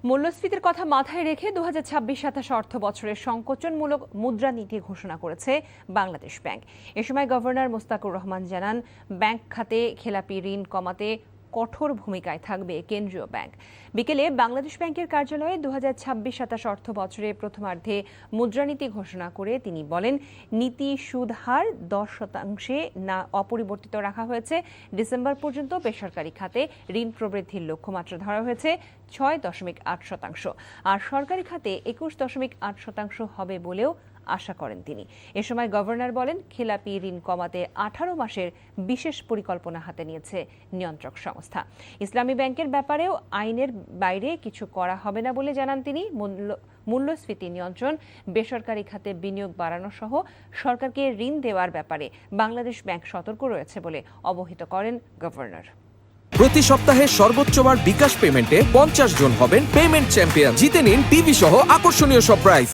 মূল্যস্ফীতির কথা মাথায় রেখে 2026-27 অর্থ বছরের সংকোচনমূলক মুদ্রানীতি ঘোষণা করেছে বাংলাদেশ ব্যাংক। এ সময় গভর্নর মোস্তাকুর রহমান জানান, ব্যাংক খাতে খেলাপি ঋণ কমাতে কঠোর ভূমিকায় থাকবে কেন্দ্রীয় ব্যাংক। বিকেলে বাংলাদেশ ব্যাংকের কার্যালয়ে 2026-27 অর্থ বছরের প্রথমার্ধে মুদ্রানীতি ঘোষণা করে তিনি বলেন, নীতি সুদ হার 10% না অপরিবর্তিত রাখা হয়েছে। ডিসেম্বর পর্যন্ত বেসরকারি খাতে ঋণ প্রবৃদ্ধির লক্ষ্যমাত্রা ধরা হয়েছে 6.8%, আর সরকারি খাতে 21.8% হবে বলেও আশা করেন তিনি। এ সময় গভর্নর বলেন, খেলাপি ঋণ কমাতে 18 মাসের বিশেষ পরিকল্পনা হাতে নিয়েছে নিয়ন্ত্রক সংস্থা। ইসলামী ব্যাংকের ব্যাপারেও আইনের বাইরে কিছু করা হবে না বলে জানান তিনি। মূল্যস্ফীতি নিয়ন্ত্রণ, বেসরকারি খাতে বিনিয়োগ বাড়ানো সহ সরকারকে ঋণ দেওয়ার ব্যাপারে বাংলাদেশ ব্যাংক সতর্ক রয়েছে বলে অবহিত করেন গভর্নর। প্রতি সপ্তাহে সর্বোচ্চবার বিকাশ পেমেন্টে 50 জন হবেন পেমেন্ট চ্যাম্পিয়ন। জিতে নিন টিভি সহ আকর্ষণীয় সব প্রাইজ।